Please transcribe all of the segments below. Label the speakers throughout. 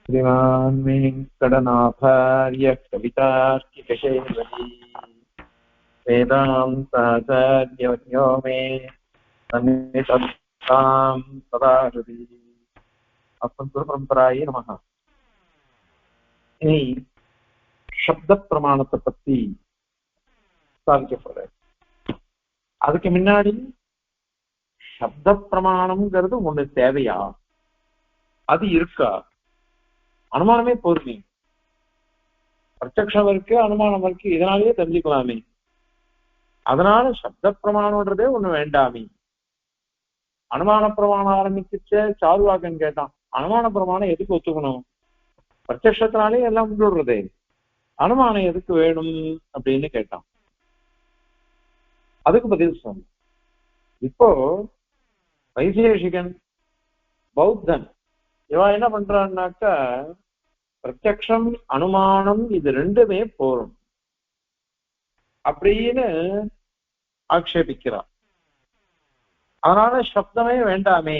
Speaker 1: श्रीमान् वेङ्कटनाथार्य कवितार्किकशैली वेदान्ताचार्यवर्यो मे सन्निधत्तां सदा हृदि अस्मद्गुरुपरम्परायै नमः. இனி சப்த பிரமாணத்தை பத்தி சாதிக்க போறேன். அதுக்கு முன்னாடி சப்த பிரமாணம்ங்கிறது ஒண்ணு தேவையா, அது இருக்கா? அனுமானமே போதுமே, பிரத்யக்ஷம் இருக்கு, அனுமானம் இருக்கு, இதனாலேயே தெரிஞ்சுக்கலாமே. அதனால சப்த பிரமாணம்ன்றதே ஒண்ணு வேண்டாமே. அனுமான பிரமாணம் ஆரம்பிச்சுச்ச சாருவாக்கன் கேட்டான், அனுமான பிரமாணம் எதுக்கு ஒத்துக்கணும்? பிரத்யக்ஷத்தினாலே எல்லாம் முன்னுடுறதே, அனுமானம் எதுக்கு வேணும் அப்படின்னு கேட்டான். அதுக்கு பதில் சொன்ன. இப்போ வைசேஷிகன், பௌத்தன் இவன் என்ன பண்றான்னாக்கா, பிரத்யக்ஷம் அனுமானம் இது ரெண்டுமே போரும் அப்படின்னு ஆக்ஷேபிக்கிறான். அதனால சப்தமே வேண்டாமே.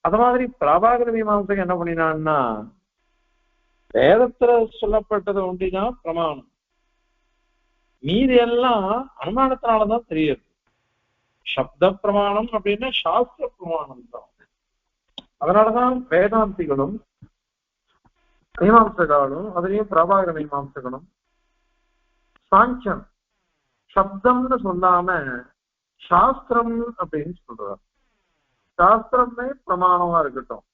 Speaker 1: அது மாதிரி பிராபாகர மீமாம்சகன் என்ன பண்ணினான்னா, வேதத்துல சொல்லப்பட்டது ஒன்றிதான் பிரமாணம், மீதி எல்லாம் அனுமானத்தினாலதான் தெரியுது. சப்த பிரமாணம் அப்படின்னா சாஸ்திர பிரமாணம் தான். அதனாலதான் வேதாந்திகளும் மீமாம்சகாலும், அதுலயும் பிரபாகர மீமாம்சகனும் சாங்கியம் சப்தம்னு சொல்லாம சாஸ்திரம் அப்படின்னு சொல்றார். சாஸ்திரமே பிரமாணமா இருக்கட்டும்,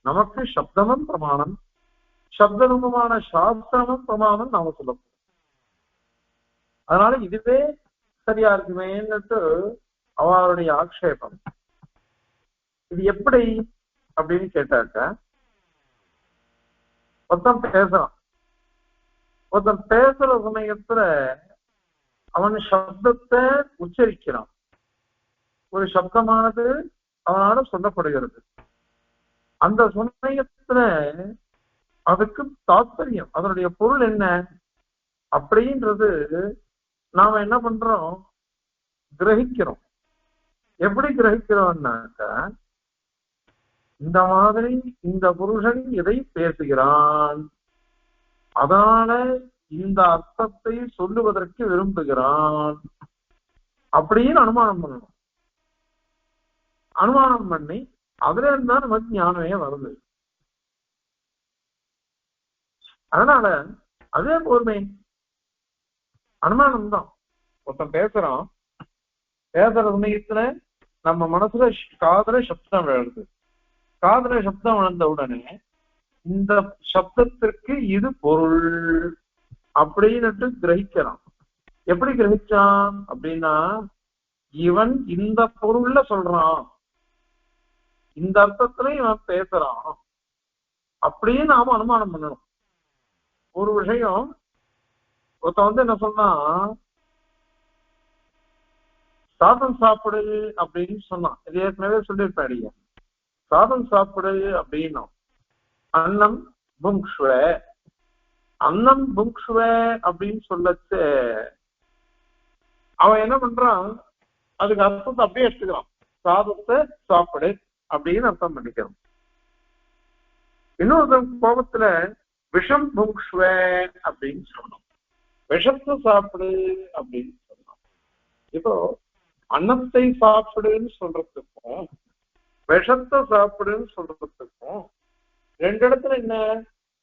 Speaker 1: நமக்கு சப்தமும் பிரமாணம், சப்தரூபமான சாஸ்திரமும் பிரமாணம் நாம சொல்லப்போம். அதனால இதுவே சரியா இருக்குமேன்னுட்டு அவருடைய ஆக்ஷேபம். இது எப்படி அப்படின்னு கேட்டாக்க, ஒருத்தன் பேசுறான், ஒருத்தன் பேசுற சமயத்துல அவன் சப்தத்தை உச்சரிக்கிறான், ஒரு சப்தமானது அவனால சொல்லப்படுகிறது. அந்த சமயத்துல அதுக்கு தாத்பரியம், அதனுடைய பொருள் என்ன அப்படின்றது நாம என்ன பண்றோம், கிரகிக்கிறோம். எப்படி கிரகிக்கிறோம்னாக்க, இந்த மாதிரி இந்த புருஷன் இதை பேசுகிறான், அதனால இந்த அர்த்தத்தை சொல்லுவதற்கு விரும்புகிறான் அப்படின்னு அனுமானம் பண்ணணும். அனுமானம் பண்ணி அதுல இருந்தா நமக்கு ஞானமே வருது. அதனால அதே போதுமே, அனுமானம் தான். ஒருத்தன் பேசுறான், பேசுற சமயத்துல நம்ம மனசுல காதுல சப்தம் விழுது. காதுல சப்தம் விழுந்த உடனே இந்த சப்தத்திற்கு இது பொருள் அப்படின்னுட்டு கிரகிக்கிறான். எப்படி கிரகிச்சான் அப்படின்னா, இவன் இந்த பொருள்ல சொல்றான், இந்த அர்த்தத்துல இவன் பேசுறான் அப்படின்னு நாம அனுமானம் பண்ணணும். ஒரு விஷயம், ஒருத்த என்ன சொன்னா, சாதம் சாப்பிடு அப்படின்னு சொன்னான். இது ஏற்கனவே சொல்லியிருப்பாடிய, சாதம் சாப்பிடு அப்படின்னா அன்னம் புங்க்ஷ்வ, அன்னம் புங்க்ஷ்வ அப்படின்னு சொல்லச்சு அவன் என்ன பண்றான், அதுக்கு அர்த்தத்தை அப்படியே எடுத்துக்கிறான், சாதத்தை சாப்பிடு அப்படின்னு அர்த்தம் பண்ணிக்கிறான். இன்னொரு கோபத்துல விஷம் புங்க்ஷ்வ அப்படின்னு சொன்னோம், விஷத்தை சாப்பிடு அப்படின்னு சொன்னோம். இப்போ அன்னத்தை சாப்பிடுன்னு சொல்றதுக்கும் விஷத்தை சாப்பிடுன்னு சொல்றதுக்கும் ரெண்டு இடத்துல என்ன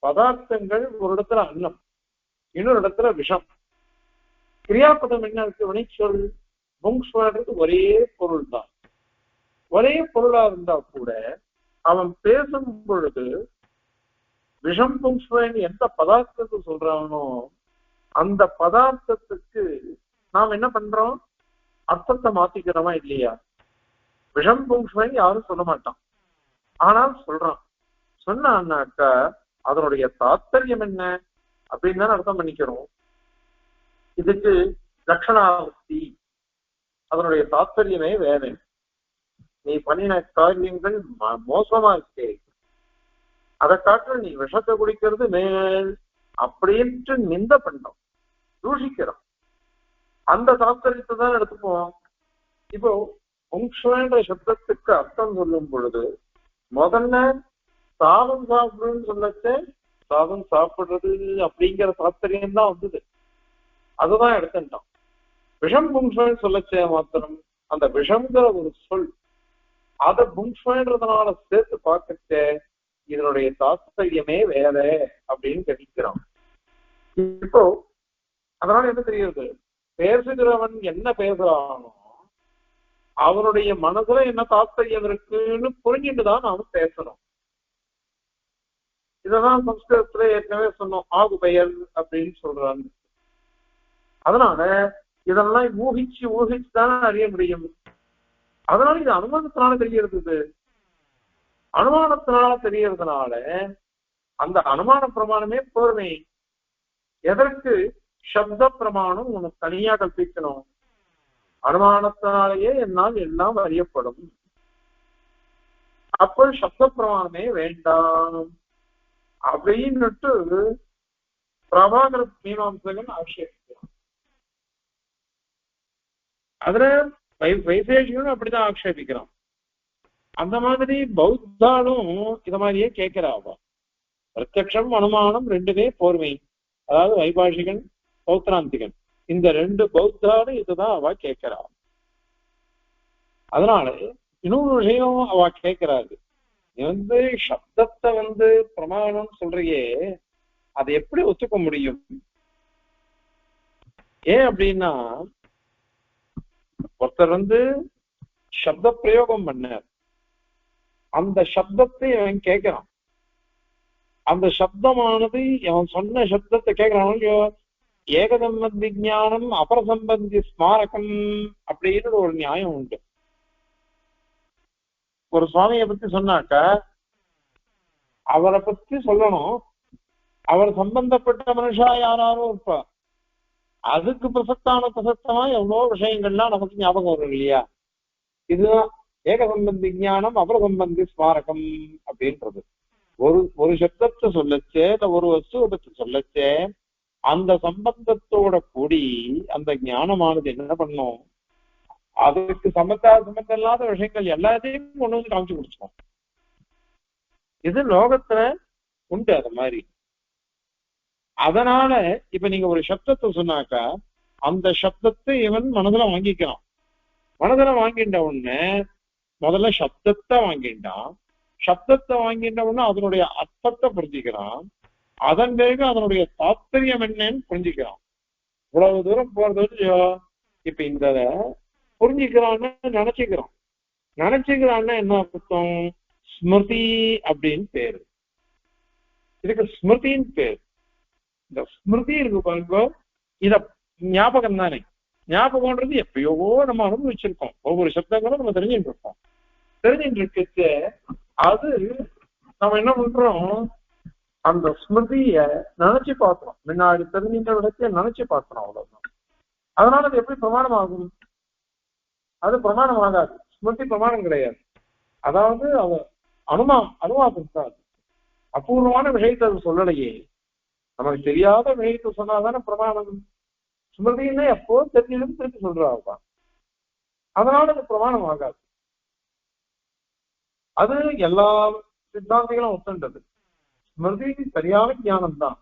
Speaker 1: பதார்த்தங்கள், ஒரு இடத்துல அன்னம், இன்னொரு இடத்துல விஷம். கிரியாபதம் என்ன இருக்கு, வினைச்சொல் புங்க்ஷ்வன்றது ஒரே பொருள் தான். ஒரே பொருளா இருந்தா கூட அவன் பேசும் பொழுது விஷம் புங்க்ஷ்வன் எந்த பதார்த்தத்தை சொல்றானோ அந்த பதார்த்தத்துக்கு நாம் என்ன பண்றோம், அர்த்தத்தை மாத்திக்கிறோமா இல்லையா? விஷம் புங்க்ஷ்வன் யாரும் சொல்ல மாட்டான், ஆனால் சொல்றான். சொன்னான்னாக்கா அதனுடைய தாத்பரியம் என்ன அப்படின்னு தான் அர்த்தம் பண்ணிக்கிறோம். இதுக்கு லட்சணாவர்த்தி, அதனுடைய தாத்பரியமே வேற. நீ பண்ணின காரியங்கள் மோசமா இருக்கே, அதை காட்டு நீ விஷத்தை குடிக்கிறது மேல் அப்படின்ட்டு நிந்த பண்ணோம், தூஷிக்கிறோம். அந்த தாத்பரியத்தை தான் எடுத்துப்போம். இப்போ புங்க்ஷ்வன்ற சப்தத்துக்கு அர்த்தம் சொல்லும் பொழுது முதல்ல சாதம் சாப்பிடுன்னு சொல்லச்ச சாதம் சாப்பிடுறது அப்படிங்கிற தாத்பரியம் தான் வந்தது. அதுதான் எடுத்துட்டான். விஷம் புங்ஷன்னு சொல்லச்சே மாத்திரம் அந்த விஷம்ங்கிற ஒரு சொல் அதை புங்ஷன்றதுனால சேர்த்து பார்க்கச்ச இதனுடைய தாத்பரியமே வேற அப்படின்னு கணிக்கிறான். இப்போ அதனால என்ன தெரியுது, பேசுகிறவன் என்ன பேசுறானோ அவனுடைய மனசுல என்ன தாத்பரியம் இருக்குன்னு புரிஞ்சுட்டுதான் நாம பேசணும். இததான் சம்ஸ்கிருதத்துல ஏற்கனவே சொன்னோம், ஆகு பெயர் அப்படின்னு சொல்றாங்க. அதனால இதெல்லாம் ஊகிச்சு ஊகிச்சு தானே அறிய முடியும். அதனால இது அனுமானத்தினால தெரியறது. அனுமானத்தினால தெரியறதுனால அந்த அனுமான பிரமாணமே போர்மை. எதற்கு சப்த பிரமாணம் உனக்கு தனியா கற்பிக்கணும்? அனுமானத்தினாலேயே என்னால் எல்லாம் அறியப்படும். அப்போ சப்த பிரமாணமே வேண்டாம் அப்படின்னுட்டு பிரபாகர மீமாம்சகன் ஆட்சேபிக்கிறான். அதுல வைசேஷிகனும் அப்படிதான் ஆட்சேபிக்கிறான். அந்த மாதிரி பௌத்தாலும் இத மாதிரியே கேட்கிறாவா. பிரத்யக்ஷம் அனுமானம் ரெண்டுமே போர்மை. அதாவது வைபாஷிகன் பௌத்திராந்திகன் இந்த ரெண்டு பௌத்தாலும் இதுதான் அவ கேட்கிறா. அதனால இன்னொரு விஷயம் அவ கேட்கிறாரு, நீ சப்தத்தை பிரமாணம் சொல்றியே அதை எப்படி ஒத்துக்க முடியும்? ஏன் அப்படின்னா ஒருத்தர் சப்த பிரயோகம் பண்ணார். அந்த சப்தத்தை அவன் கேட்கிறான். அந்த சப்தமானது அவன் சொன்ன சப்தத்தை கேட்கிறான். ஏகதம்பந்தி ஞானம் அபரசம்பந்தி ஸ்மாரகம் அப்படின்னு ஒரு நியாயம் உண்டு. ஒரு சுவாமியை பத்தி சொன்னாக்க அவரை பத்தி சொல்லணும். அவர் சம்பந்தப்பட்ட மனுஷா யாராரும் இருப்பா. அதுக்கு பிரசக்தமா எவ்வளவு விஷயங்கள்லாம் நமக்கு ஞாபகம் வரும் இல்லையா? இதுதான் ஏகசம்பந்தி ஞானம் அபரசம்பந்தி ஸ்மாரகம் அப்படின்றது. ஒரு சப்தத்தை சொல்லச்சே இல்ல ஒரு வஸ்துவை பத்தி சொல்லச்சே அந்த சம்பந்தத்தோட கூடி அந்த ஞானமானது என்ன பண்ணும், அதுக்கு சம்பந்தம் இல்லாத விஷயங்கள் எல்லாத்தையும் கொண்டு வந்து காமிச்சு கொடுத்தோம். இது லோகத்துல உண்டு அது மாதிரி. அதனால இப்ப நீங்க ஒரு சப்தத்தை சொன்னாக்கா அந்த சப்தத்தை இவன் மனதுல வாங்கிக்கிறான். மனதுல வாங்கிட்ட உடனே முதல்ல சப்தத்தை வாங்கிட்டான். சப்தத்தை வாங்கிட்ட உடனே அதனுடைய அர்த்தத்தை புரிஞ்சுக்கிறான். அதன் பிறகு அதனுடைய தாத்பரியம் என்னன்னு புரிஞ்சுக்கிறான். இவ்வளவு தூரம் போறது இப்ப இந்த புரிஞ்சுக்கிறான்னு நினைச்சுக்கிறான்னா என்ன அர்த்தம்? ஸ்மிருதி அப்படின்னு பேரு. இதுக்கு ஸ்மிருதின்னு பேரு. இந்த ஸ்மிருதி இருக்கு பாருங்க, இத ஞாபகம் தானே. ஞாபகம்ன்றது எப்பயோ நம்ம அனுபவிச்சிருக்கோம். ஒவ்வொரு சப்தங்களும் நம்ம தெரிஞ்சுட்டு இருக்கோம். தெரிஞ்சுட்டு இருக்கு அது நம்ம என்ன பண்றோம், அந்த ஸ்மிருதிய நினைச்சு பார்க்கிறோம். முன்னாடி தெரிஞ்சின்ற விடத்தை நினைச்சு பார்க்கிறோம், அவ்வளவுதான். அதனால அது எப்படி பிரமாணம் ஆகும்? அது பிரமாணம் ஆகாது. ஸ்மிருதி பிரமாணம் கிடையாது. அதாவது அது அனுமானம் தான். அபூர்வமான விஷயத்தை அது சொல்லலையே. நமக்கு தெரியாத விஷயத்தை சொன்னாதானே பிரமாணம். ஸ்மிருதின்னு எப்போ தெரிஞ்சிடும் திருப்பி சொல்றாங்க. அதனால அது பிரமாணம் ஆகாது. அது எல்லா சித்தாந்திகளும் ஒத்துண்டது. ஸ்மிருதி சரியான ஞானம் தான்,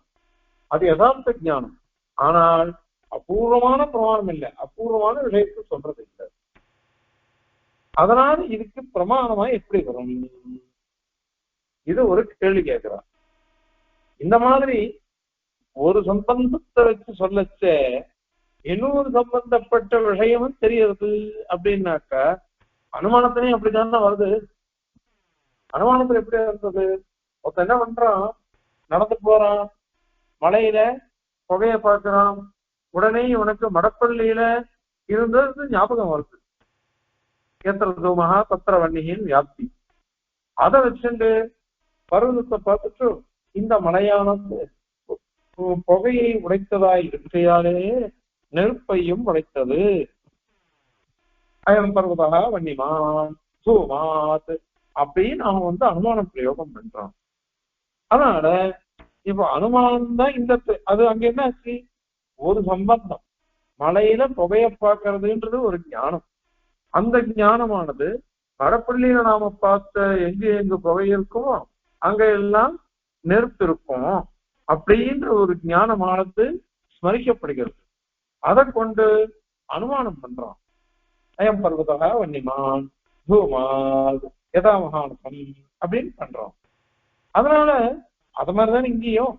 Speaker 1: அது யதார்த்த ஞானம். ஆனால் அபூர்வமான பிரமாணம் இல்லை, அபூர்வமான விஷயத்தை சொல்றது இல்லை. அதனால இதுக்கு பிரமாணமா எப்படி வரும்? இது ஒரு கேள்வி கேட்கிறார். இந்த மாதிரி ஒரு சம்பந்தத்தை வச்சு சொல்லச்ச இன்னொரு சம்பந்தப்பட்ட விஷயமும் தெரியறது அப்படின்னாக்க அனுமானத்திலையும் அப்படித்தானே வருது. அனுமானத்துல எப்படி இருந்தது? ஒருத்தன் என்ன பண்றான், நடந்து போறான், மலையில புகைய பார்க்கிறான், உடனே உனக்கு மடப்பள்ளியில இருந்தது ஞாபகம் வருது. ஏத்திரதூமகா பத்திர வன்னியின் வியாப்தி. அதை வச்சுட்டு பருவத்தை பார்த்துட்டு இந்த மலையானது புகையை உடைத்ததாய் இருக்கையாலே நெருப்பையும் உடைத்தது. அயம் பர்வதா வன்னிமான் சூமாத் அப்படின்னு அவன் அனுமான பிரயோகம் பண்றான். அதனால இப்ப அனுமானம் தான் இந்த அது அங்க என்ன ஆச்சு? ஒரு சம்பந்தம். மலையில புகைய பார்க்கறதுன்றது ஒரு ஞானம். அந்த ஞானமானது வடப்பள்ளியில நாம பார்த்த எங்கு புகை இருக்குமோ அங்க எல்லாம் நெருப்பு இருக்கும் அப்படின்ற ஒரு ஞானமானது ஸ்மரிக்கப்படுகிறது. அதை கொண்டு அனுமானம் பண்றான். அயம் பர்வதா வன்னிமான் பூமால் யதா மகானசம் அப்படின்னு பண்றோம். அதனால அது மாதிரிதான் இங்கேயும்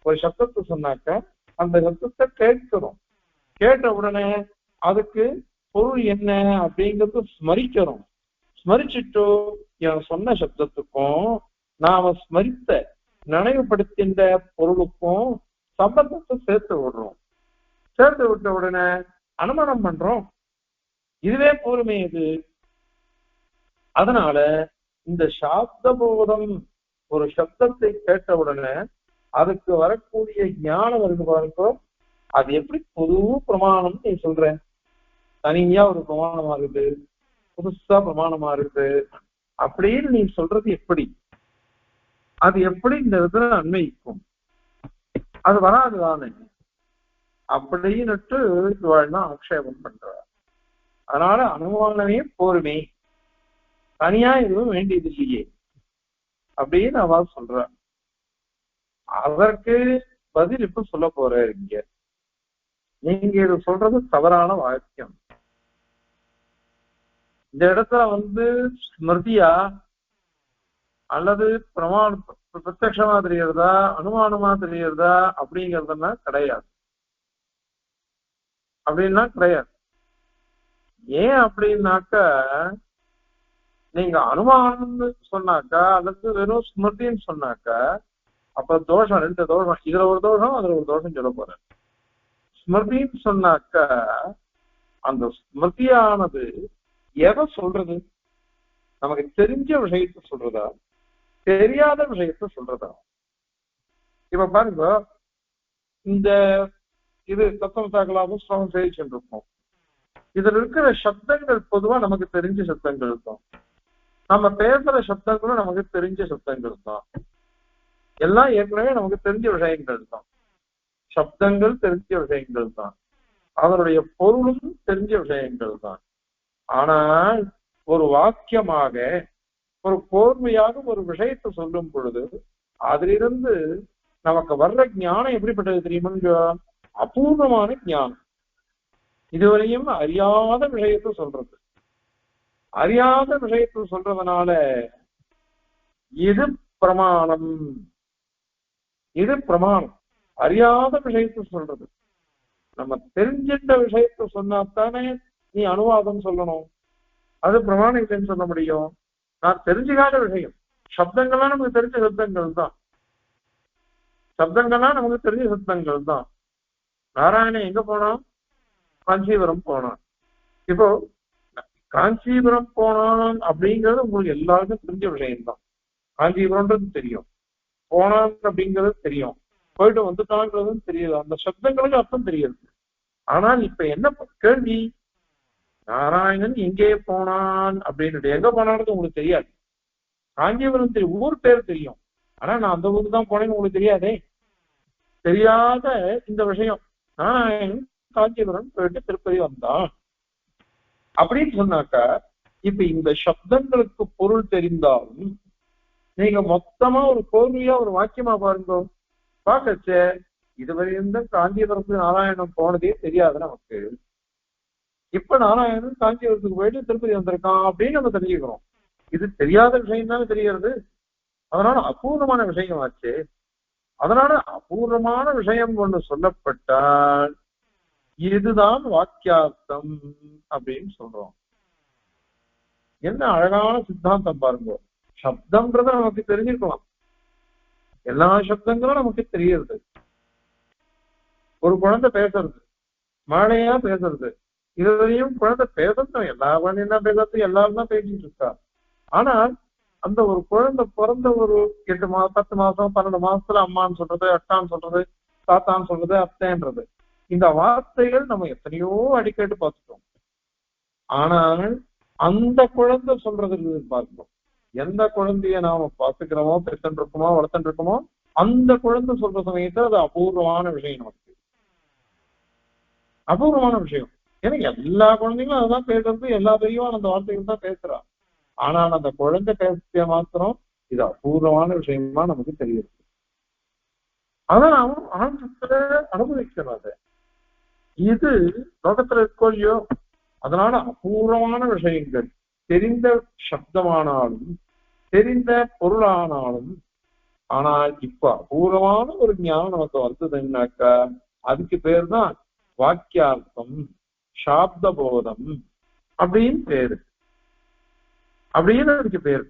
Speaker 1: ஒரு சப்தத்தை சொன்னாக்க அந்த சப்தத்தை கேட்கிறோம். கேட்ட உடனே அதுக்கு பொருள் என்ன அப்படிங்கிறது ஸ்மரிக்கிறோம். ஸ்மரிச்சுட்டு இவன் சொன்ன சப்தத்துக்கும் நாம ஸ்மரித்த நினைவுபடுத்தின்ற பொருளுக்கும் சம்பந்தத்தை சேர்த்து விடுறோம். சேர்த்து விட்ட உடனே அனுமானம் பண்றோம். இதுவே பொறுமை இது. அதனால இந்த சாப்த போதம் ஒரு சப்தத்தை கேட்ட உடனே அதுக்கு வரக்கூடிய ஞானம் இருக்கு பாருங்க, அது எப்படி பொது பிரமாணம் நீ சொல்ற? தனியா ஒரு பிரமாணமா இருக்குது, புதுசா பிரமாணமா இருக்குது அப்படின்னு நீ சொல்றது எப்படி? அது எப்படி இந்த இடத்துல அன்வயிக்கும்? அது வராதுதானே அப்படின்னுட்டு இவாள்தான் ஆக்ஷேபம் பண்றார். அதனால அனுமானமே போருமே, தனியா எதுவும் வேண்டியது இல்லையே அப்படின்னு அவ சொல்ற. அதற்கு பதில் இப்ப சொல்ல போறாரு. இங்க நீங்க இது சொல்றது தவறான வாக்கியம். இந்த இடத்துல ஸ்மிருதியா அல்லது பிரத்யமா தெரியறதா அனுமானமா தெரியறதா அப்படிங்கறதுன்னா கிடையாது. அப்படின்னா கிடையாது. ஏன் அப்படின்னாக்க நீங்க அனுமானம்னு சொன்னாக்கா அல்லது வெறும் ஸ்மிருதின்னு சொன்னாக்கா அப்ப தோஷம், ரெண்டு தோஷம், இதுல ஒரு தோஷம் அதுல ஒரு தோஷம் சொல்ல போறேன். ஸ்மிருதின்னு சொன்னாக்கா அந்த ஸ்மிருதியானது எதை சொல்றது? நமக்கு தெரிஞ்ச விஷயத்த சொல்றதா தெரியாத விஷயத்த சொல்றதா? இப்ப பாருங்க, இந்த இது தத்துவ தாக்கலாவும் ஸ்லோகம் சேவிச்சுட்டு இருக்கோம். இதுல இருக்கிற சப்தங்கள் பொதுவா நமக்கு தெரிஞ்ச சப்தங்கள் தான். நம்ம பேசுற சப்தங்களும் நமக்கு தெரிஞ்ச சப்தங்கள் தான். எல்லாம் ஏற்கனவே நமக்கு தெரிஞ்ச விஷயங்கள் தான். சப்தங்கள் தெரிஞ்ச விஷயங்கள் தான். அதனுடைய பொருளும் தெரிஞ்ச விஷயங்கள் தான். ஆனால் ஒரு வாக்கியமாக ஒரு கோர்வையாக ஒரு விஷயத்தை சொல்லும் பொழுது அதிலிருந்து நமக்கு வர்ற ஞானம் எப்படிப்பட்டது தெரியுமா? அபூர்வமான ஞானம். இதுவரையும் அறியாத விஷயத்தை சொல்றது. அறியாத விஷயத்தை சொல்றதுனால இது பிரமாணம். இது பிரமாணம். அறியாத விஷயத்தை சொல்றது. நம்ம தெரிஞ்சின்ற விஷயத்த சொன்னாத்தானே நீ அனுவாதம் சொல்லணும். அது பிரமாணம் இல்லைன்னு சொல்ல முடியும். நான் தெரிஞ்சுக்காத விஷயம், சப்தங்கள்லாம் நமக்கு தெரிஞ்ச சப்தங்கள் தான். சப்தங்கள்லாம் நமக்கு தெரிஞ்ச சப்தங்கள் தான். நாராயணன் எங்க போனான்? காஞ்சிபுரம் போனான். இப்போ காஞ்சிபுரம் போனான் அப்படிங்கிறது உங்களுக்கு எல்லாருக்கும் தெரிஞ்ச விஷயம்தான். காஞ்சிபுரம்ன்றது தெரியும், போனான் அப்படிங்கிறது தெரியும், போயிட்டு வந்துட்டான்றதும் தெரியுது. அந்த சப்தங்களுக்கு அர்த்தம் தெரியுது. ஆனால் இப்ப என்ன கேள்வி? நாராயணன் எங்கே போனான் அப்படின்னு எங்க போனான்னு உங்களுக்கு தெரியாது. காஞ்சிபுரம் தெரியும், ஊர் பேர் தெரியும். ஆனா நான் அந்த ஊருக்கு தான் போனேன்னு உங்களுக்கு தெரியாதே. தெரியாத இந்த விஷயம், நாராயணன் காஞ்சிபுரம் போயிட்டு திருப்பதி வந்தான் அப்படின்னு சொன்னாக்கா, இப்ப இந்த சப்தங்களுக்கு பொருள் தெரிந்தாலும் நீங்க மொத்தமா ஒரு கோர்வையா ஒரு வாக்கியமா பாருங்க, பாக்கச்ச இதுவரை இருந்த காஞ்சிபுரத்துக்கு நாராயணன் போனதே தெரியாது நமக்கு. இப்ப நாராயணன் காஞ்சிபுரத்துக்கு போயிட்டு திருப்பதி வந்திருக்கான் அப்படின்னு நம்ம தெரிஞ்சுக்கிறோம். இது தெரியாத விஷயம் தானே தெரிகிறது. அதனால அபூர்வமான விஷயம் ஆச்சு. அதனால அபூர்வமான விஷயம் ஒன்று சொல்லப்பட்டால் இதுதான் வாக்கியார்த்தம் அப்படின்னு சொல்றோம். என்ன அழகான சித்தாந்தம் பாருங்க. சப்தம்ன்றத நமக்கு தெரிஞ்சிருக்கலாம், எல்லா சப்தங்களும் நமக்கு தெரியுது. ஒரு குழந்தை பேசுறது, மழையா பேசுறது, இதுவரையும் குழந்தை பேசுறது, எல்லா குழந்தையும் தான் பேசுறது, எல்லாரும் தான் பேசிட்டு இருக்கா. ஆனால் அந்த ஒரு குழந்தை பிறந்த ஒரு 8 மாசம் 10 மாசம் 12 மாசத்துல அம்மான்னு சொல்றது, அட்டான்னு சொல்றது, தாத்தான்னு சொல்றது, அத்தைன்றது, இந்த வார்த்தைகள் நம்ம எத்தனையோ அடிக்கடி பார்த்துட்டோம். ஆனால் அந்த குழந்தை சொல்றது பார்க்கிறோம். எந்த குழந்தைய நாம பார்த்துக்கிறோமோ, பெத்தன் இருக்கோமோ, வளர்த்தன் இருக்கோமோ, அந்த குழந்தை சொல்ற சமயத்துல அது அபூர்வமான விஷயம். நமக்கு அபூர்வமான விஷயம். ஏன்னா எல்லா குழந்தைங்களும் அதுதான் பேசுறது, எல்லா பெரியவும் அந்த வார்த்தைகள் தான் பேசுறா. ஆனால் அந்த குழந்தை பேச மாத்திரம் இது அபூர்வமான விஷயமா நமக்கு தெரியுது. அதான் அவன் ஆனந்தத்துல அனுபவிக்கிறாரு. இது லோகத்துல இருக்கோ இல்லையோ, அதனால அபூர்வமான விஷயங்கள் தெரிந்த சப்தமானாலும் தெரிந்த பொருளானாலும், ஆனால் இப்ப அபூர்வமான ஒரு ஞானம் நமக்கு வந்ததுன்னாக்கா அதுக்கு பேர் தான் வாக்கியார்த்தம், சாப்த போதம் அப்படின்னு பேரு. அப்படின்னு அதுக்கு பேரு.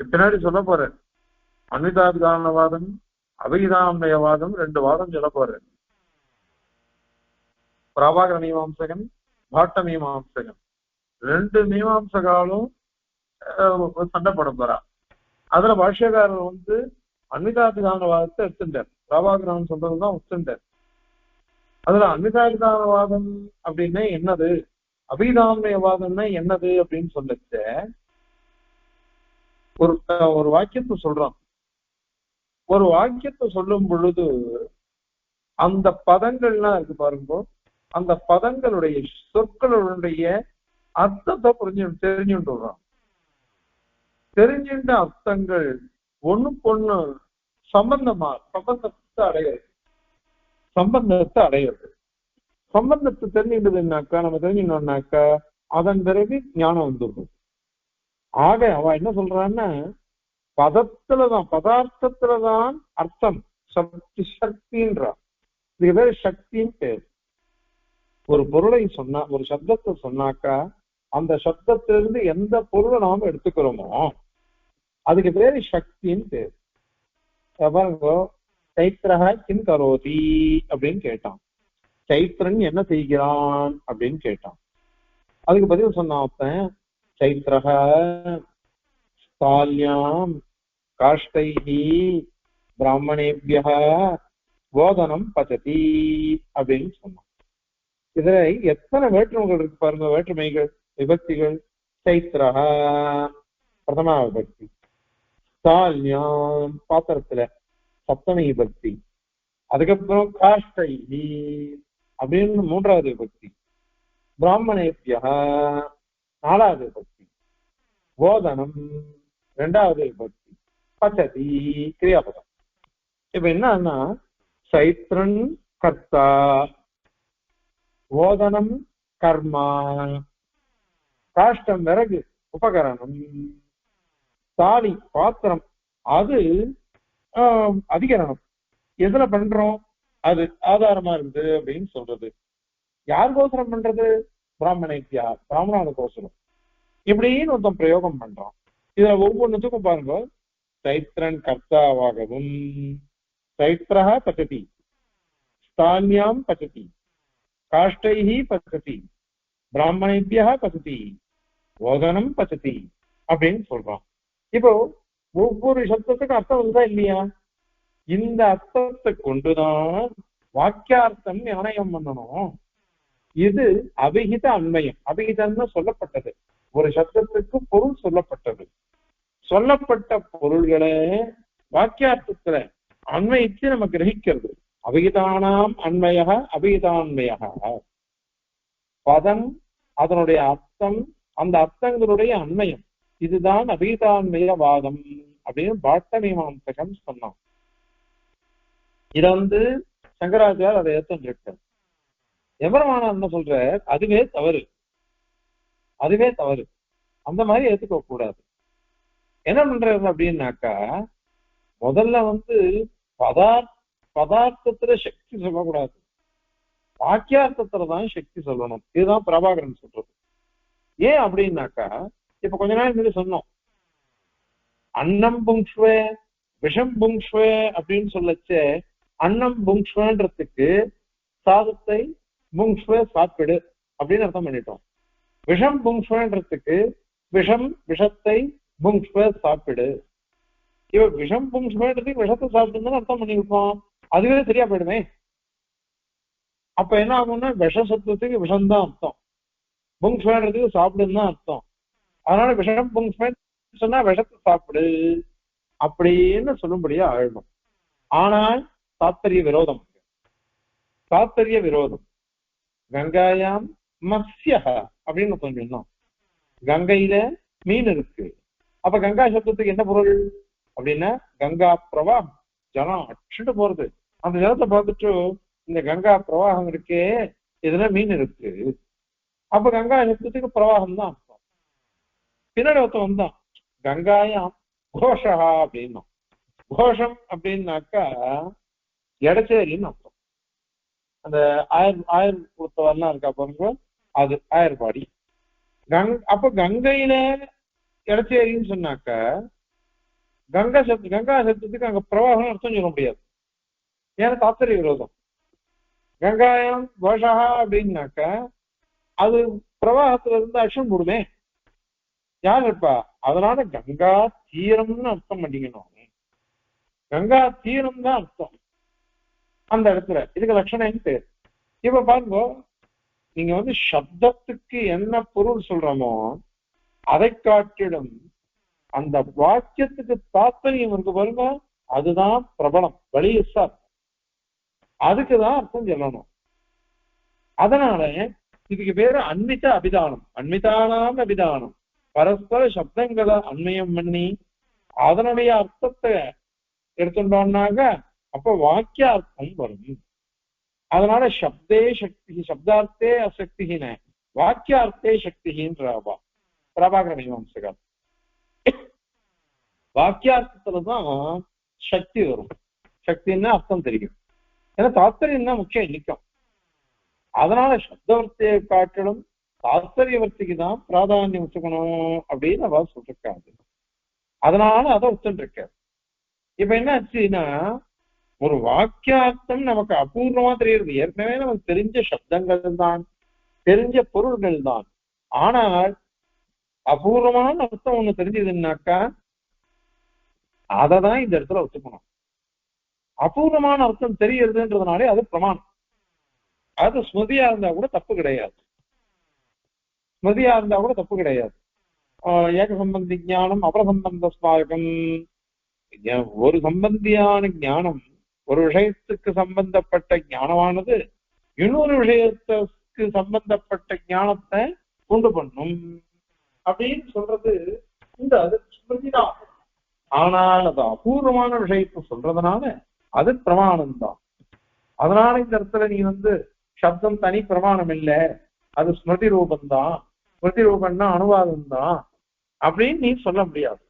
Speaker 1: பின்னாடி சொல்ல போற அன்விதாபிதானவாதம் அபகிதாமயவாதம் 2 வாதம் சொல்ல போற. பிராபாகர மீமாம்சகன், பாட்ட மீமாம்சகன் 2 மீமாம்சகாலும் சண்டை போட போறா. அதுல பாஷ்யக்காரர் வந்து அன்விதாபிதானவாதத்தை எடுத்துட்டார். பிராபாகரன் சொல்றதுதான் ஒத்துட்டார். அதுல அன்விதாபிதானவாதம் அப்படின்னா என்னது, அபிதாமயவாதம்னா என்னது அப்படின்னு சொல்லச்ச ஒரு வாக்கியத்தை சொல்றான். ஒரு வாக்கியத்தை சொல்லும் பொழுது அந்த பதங்கள்லாம் இருக்கு பாருங்க, அந்த பதங்களுடைய சொற்களுடைய அர்த்தத்தை தெரிஞ்சுட்டுறான். தெரிஞ்சின்ற அர்த்தங்கள் ஒண்ணுக்கொண்ணு சம்பந்தத்தை அடையிறது. சம்பந்தத்தை தெரிஞ்சுட்டதுன்னாக்கா நம்ம தெரிஞ்சுக்கணும்னாக்கா அதன் பிறகு ஞானம் வந்துடும். ஆக அவ என்ன சொல்றான்னா, பதத்துலதான் பதார்த்தத்துலதான் அர்த்தம், சக்தின்றா. இதுக்கு பேர் சக்தின்னு பேர். ஒரு பொருளை சொன்னா, ஒரு சப்தத்தை சொன்னாக்கா அந்த சப்தத்திலிருந்து எந்த பொருளை நாம எடுத்துக்கிறோமோ அதுக்கு பேரு சக்தின்னு பேர். பாருங்க, சைத்திரஹ கிம் கரோதி அப்படின்னு கேட்டான். சைத்திரன் என்ன செய்கிறான் அப்படின்னு கேட்டான். அதுக்கு பதில் சொன்னான், சைத்திரஹ ஸ்தால்யாம் காஷ்டைஹி பிராமணேபியஹ போதனம் பச்சதி அப்படின்னு சொன்னான். இதுல எத்தனை வேற்றுமைகள் இருக்கு பாருங்க, வேற்றுமைகள், விபக்திகள். சைத்திரஹ பிரதமா விபக்தி, ஸ்தால்யாம் பாத்திரத்துல சப்தமி விபக்தி, அதுக்கப்புறம் காஷ்டைஹி அப்படின்னு 3வது விபக்தி, பிராமணேபியா 4வது விபக்தி, போதனம் 2வது விபக்தி, பச்சதி கிரியாபதம். இப்ப என்னன்னா, சைத்ரன் கர்த்தா, போதனம் கர்மா, காஷ்டம் விறகு உபகரணம், தாலி பாத்திரம் அது அதிகரணம். எதுல பண்றோம் அது ஆதாரமா இருக்குது அப்படின்னு சொல்றது. யாருக்கோசரம் பண்றது? பிராமணேத்தியா, பிராமணனுக்கோசரம். இப்படின்னு ஒருத்தன் பிரயோகம் பண்றான். இதுல ஒவ்வொன்றுத்துக்கும் பாருங்க, சைத்ரன் கர்த்தாவாகவும், சைத்ரஹ பச்சதி, ஸ்தான்யாம் பச்சதி, காஷ்டைஹி பச்சதி, பிராமணேபியா பச்சதி, போதனம் பச்சதி அப்படின்னு சொல்றான். இப்போ ஒவ்வொரு சப்தத்துக்கும் அர்த்தம் வருதா இல்லையா? இந்த அர்த்தத்தை கொண்டுதான் வாக்கியார்த்தம் நிர்ணயம் பண்ணணும். இது அபிஹித அன்மயம். அபிஹிதம்னு சொல்லப்பட்டது, ஒரு சப்தத்துக்கு பொருள் சொல்லப்பட்டது. சொல்லப்பட்ட பொருள்களை வாக்கியார்த்தத்துல அன்வயித்து நம்ம கிரகிக்கிறது. அபிஹிதானாம் அன்மய அபிஹிதான்மய, பதம் அதனுடைய அர்த்தம், அந்த அர்த்தங்களுடைய அன்மயம், இதுதான் அபிஹிதான்மயவாதம் அப்படின்னு பாட்ட மீமாம்சகன் சொன்னான். இத சங்கராச்சார் அதை ஏற்று எவரமான என்ன சொல்ற, அதுவே தவறு, அதுவே தவறு, அந்த மாதிரி ஏத்துக்க கூடாது. என்ன பண்றது அப்படின்னாக்கா, முதல்ல பதார்த்தத்துல சக்தி சொல்லக்கூடாது, வாக்கியார்த்தத்துலதான் சக்தி சொல்லணும். இதுதான் பிரபாகரன் சொல்றது. ஏன் அப்படின்னாக்கா, இப்ப கொஞ்ச நாள் முன்னாடி சொன்னோம், அன்னம் புங்ஷ்வே விஷம் புங்ஷ்வே அப்படின்னு சொல்லச்சு, அன்னம் புங்ஷ்வன்றதுக்கு சாதத்தை புங்ஷ்வே சாப்பிடு அப்படின்னு அர்த்தம் பண்ணிட்டோம். விஷம் புங்ஷ்வன்றதுக்கு விஷத்தை புங்ஷ்வே சாப்பிடு. இவ விஷம் புங்ஷ்வன்றதுக்கு விஷத்தை சாப்பிடுன்னு அர்த்தம் பண்ணிருப்போம். அதுவே சரியா போயிடுமே. அப்ப என்ன ஆகும்னா, விஷ சத்துவத்துக்கு விஷம்தான் அர்த்தம், புங்ஷ்வன்றதுக்கு சாப்பிடுன்னு தான் அர்த்தம். அதனால விஷம் புங்ஷ்வன் சொன்னா விஷத்தை சாப்பிடு அப்படின்னு சொல்லும்படியா ஆயிடும். ஆனால் தாத்பரிய விரோதம், தாத்பரிய விரோதம். கங்காயாம் மத்ஸ்ய அப்படின்னு சொன்னோம், கங்கையில மீன் இருக்கு. அப்ப கங்கா சப்தத்துக்கு என்ன பொருள்? அப்படின்னா கங்கா பிரவாகம், ஜலம் அச்சுட்டு போறது. அந்த ஜலத்தை பார்த்துட்டு இந்த கங்கா பிரவாகம் இருக்கே, இதுல மீன் இருக்கு. அப்ப கங்கா சப்தத்துக்கு பிரவாகம் தான் அர்த்தம். பின்னாடி ஒருத்தன் வந்தான், கங்காயம் கோஷா அப்படின்னா. கோஷம் அப்படின்னாக்கா எடச்சேரின்னு அர்த்தம். அந்த ஆயர் கொடுத்தவெல்லாம் இருக்கா பாருங்க, அது ஆயர்பாடி. அப்ப கங்கையில எடச்சேரின்னு சொன்னாக்க கங்கா சப்தத்துக்கு அங்க பிரவாகம் அர்த்தம் சொல்ல முடியாது. ஏன்னா தாத்பரிய விரோதம். கங்காயம் கோஷா அப்படின்னாக்க அது பிரவாகத்துல இருந்து அக்ஷம் போடுமே, யார் இருப்பா? அதனால கங்கா தீரம்னு அர்த்தம் பண்ணிக்கணும். கங்கா தீரம் தான் அர்த்தம் அந்த இடத்துல. இதுக்கு லட்சணம் பேர். இப்ப பாருங்க, நீங்க வந்து சப்தத்துக்கு என்ன பொருள் சொல்றோமோ அதை காட்டிடும் அந்த வாக்கியத்துக்கு தாத்பரியம் இருக்கு பாருங்க, அதுதான் பிரபலம், வலியுசா. அதுக்குதான் அர்த்தம் சொல்லணும். அதனால இதுக்கு பேரு அன்மித அபிதானம். அன்மிதானாம் அபிதானம், பரஸ்பர சப்தங்களை அன்மயம் பண்ணி அதனுடைய அர்த்தத்தை எடுத்துட்டோம்னாக்க அப்ப வாக்கிய அர்த்தம் வரும். அதனால சப்தே சக்தி, சப்தார்த்தே அசக்திகின, வாக்கியார்த்தே சக்திகின்றாவா பிரபாகர மீமாம்சகர். வாக்கியார்த்தத்துலதான் சக்தி வரும். சக்தின்னா அர்த்தம் தெரியும், ஏன்னா தாத்பரியம் தான் முக்கியம் நிற்கும். அதனால சப்தவர்த்தியை காட்டிலும் தாத்பரியவர்த்திக்கு தான் பிராதானியம் வச்சுக்கணும் அப்படின்னு அவ சொல்லிருக்காங்க. அதனால அதை ஒத்துருக்காரு. இப்ப என்ன ஆச்சுன்னா, ஒரு வாக்கியார்த்தம் நமக்கு அபூர்வமா தெரியுது. ஏற்கனவே நமக்கு தெரிஞ்ச சப்தங்கள் தான், தெரிஞ்ச பொருள்கள் தான். ஆனால் அபூர்வமான அர்த்தம் ஒண்ணு தெரிஞ்சதுன்னாக்கா அததான் இந்த இடத்துல ஒத்துக்கணும். அபூர்வமான அர்த்தம் தெரியறதுன்றதுனாலே அது பிரமாணம். அது ஸ்மிருதியா இருந்தா கூட தப்பு கிடையாது. ஸ்மிருதியா இருந்தா கூட தப்பு கிடையாது. ஏக சம்பந்தி ஞானம் அபரசம்பந்த ஸ்மாரகம். ஒரு சம்பந்தியான ஞானம், ஒரு விஷயத்துக்கு சம்பந்தப்பட்ட ஞானமானது இன்னொரு விஷயத்துக்கு சம்பந்தப்பட்ட ஞானத்தை உண்டு பண்ணும் அப்படின்னு சொல்றது இந்த அது ஸ்மிருதிதான். ஆனால் அது அபூர்வமான விஷயத்தை சொல்றதுனால அது பிரமாணம் தான். அதனால இந்த இடத்துல நீ வந்து சப்தம் தனி பிரமாணம் இல்லை, அது ஸ்மிருதி ரூபந்தான், ஸ்மிருதி ரூபம்னா அனுவாதம் தான் அப்படின்னு நீ சொல்ல முடியாது.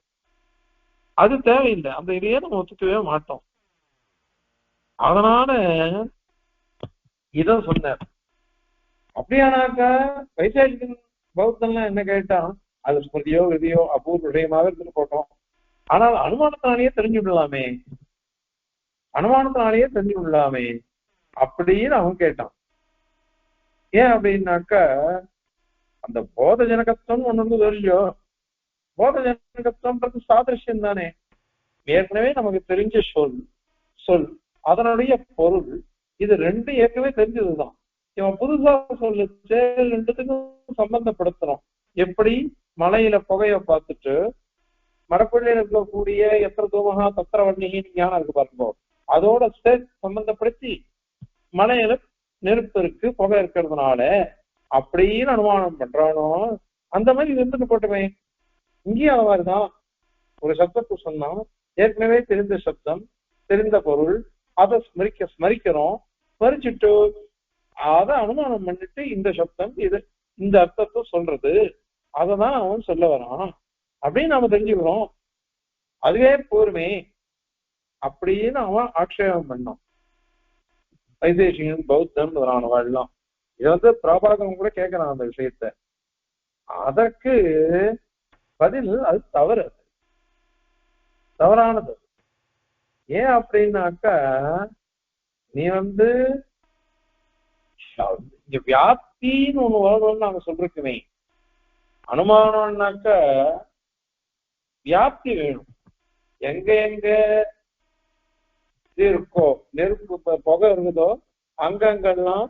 Speaker 1: அது தேவையில்லை. அந்த இதையே நம்ம ஒத்துக்கவே மாட்டோம். அதனால இத சொன்னார். அப்படியானாக்கா வைசாலிகன் பௌத்தம்லாம் என்ன கேட்டா, அது ஸ்மிருதியோ விதியோ அபூர்வ விஷயமாக இருந்துட்டு போட்டோம், ஆனால் அனுமானத்தினாலேயே தெரிஞ்சு விடலாமே, அனுமானத்தினாலேயே தெரிஞ்சு விடலாமே அப்படின்னு அவன் கேட்டான். ஏன் அப்படின்னாக்கா அந்த போத ஜனகத்துவம் ஒண்ணு இல்லையோ, போத ஜனகத்துவம்ன்றது சாதிருஷ்யம் தானே. ஏற்கனவே நமக்கு தெரிஞ்ச சொல் அதனுடைய பொருள், இது ரெண்டு ஏற்கனவே தெரிஞ்சதுதான். இவன் புதுசா சொல்லு ரெண்டுத்துக்கும் சம்பந்தப்படுத்துறோம். எப்படி மலையில புகைய பார்த்துட்டு மரக்குள்ளையில இருக்கக்கூடிய எத்திர தூமகா தத்திர வன்னிகின்னு ஞானம் இருக்கு பாருங்க, அதோட சம்பந்தப்படுத்தி மலையில நெருப்பு இருக்கு புகை இருக்கிறதுனால அப்படின்னு அனுமானம் பண்றானோ, அந்த மாதிரி இருந்துட்டு போட்டுமே. இங்கேயும் அந்த மாதிரிதான். ஒரு சப்தத்தை சொன்னா ஏற்கனவே தெரிந்த சப்தம், தெரிந்த பொருள், அதை ஸ்மரிக்கிறோம். ஸ்மரிச்சுட்டு அதை அனுமானம் பண்ணிட்டு இந்த சப்தம் இது இந்த அர்த்தத்தை சொல்றது, அததான் அவன் சொல்ல வரான் அப்படின்னு நாம தெரிஞ்சுக்கிறோம். அதுவே போருமே அப்படின்னு அவன் ஆக்ஷேபம் பண்ணான். வைதேசிகன் பௌத்தம் வரானவாள்லாம் இதை வந்து பிரபாகரன் கூட கேட்கிறான் அந்த விஷயத்த. அதற்கு பதில் அது தவறு, தவறானது. ஏன் அப்படின்னாக்கா நீ வந்து இங்க வியாப்தின்னு ஒண்ணு வரணும்னு நாங்க சொல்றோமே. அனுமானம்னாக்க வியாப்தி வேணும். எங்க எங்க இது இருக்கோ, நெருப்பு புகை இருக்குதோ அங்கங்கெல்லாம்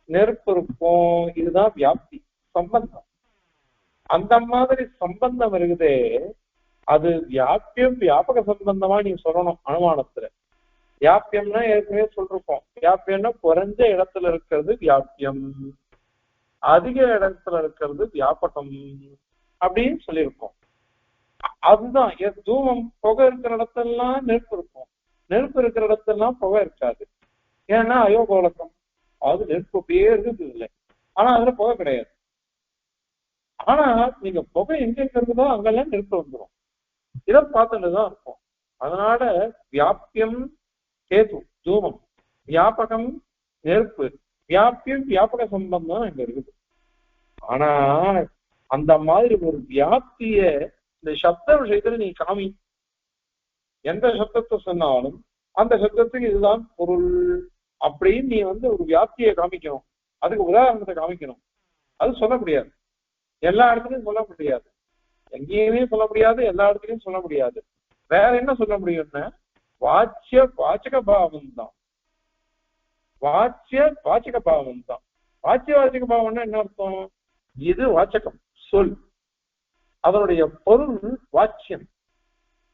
Speaker 1: நெருப்பு இருக்கும். இதுதான் வியாப்தி, சம்பந்தம். அந்த மாதிரி சம்பந்தம் இருக்குதே, அது வியாபியம் வியாபக சம்பந்தமா நீ சொல்லணும் அனுமானத்துல. வியாபியம்னா ஏற்கனவே சொல்லிருக்கோம், வியாபியம்னா குறைஞ்ச இடத்துல இருக்கிறது வியாபியம், அதிக இடத்துல இருக்கிறது வியாபகம் அப்படின்னு சொல்லியிருக்கோம். அதுதான் தூமம். புகை இருக்கிற இடத்தெல்லாம் நெருப்பு இருக்கும், நெருப்பு இருக்கிற இடத்தெல்லாம் புகை இருக்காது. ஏன்னா அயோகோலக்கம், அது நெருப்பு அப்படியே இருக்குது இல்லை, ஆனா அதுல புகை கிடையாது. ஆனா நீங்க புகை எங்க இருக்குதோ அங்கெல்லாம் நெருப்பு வந்துடும். இதை பார்த்துட்டுதான் இருக்கும். அதனால வியாபியம் கேது தூமம், வியாபகம் நெருப்பு, வியாபியம் வியாபக சம்பந்தம் இங்க இருக்குது. ஆனா அந்த மாதிரி ஒரு வியாப்திய இந்த சப்த விஷயத்துல நீ காமி. எந்த சப்தத்தை சொன்னாலும் அந்த சப்தத்துக்கு இதுதான் பொருள் அப்படின்னு நீ ஒரு வியாப்தியை காமிக்கணும், அதுக்கு உதாரணத்தை காமிக்கணும். அது சொல்ல முடியாது, எல்லா இடத்துலயும் சொல்ல முடியாது, எங்கேயுமே சொல்ல முடியாது, எல்லா இடத்துலயும் சொல்ல முடியாது. வேற என்ன சொல்ல முடியும்னா வாச்சிய வாச்சக பாவம் தான். வாச்சிய வாச்சக பாவம் தான். வாச்சிய வாச்சக பாவம்னா என்ன அர்த்தம்? இது வாச்சகம் சொல், அதனுடைய பொருள் வாச்சியம்.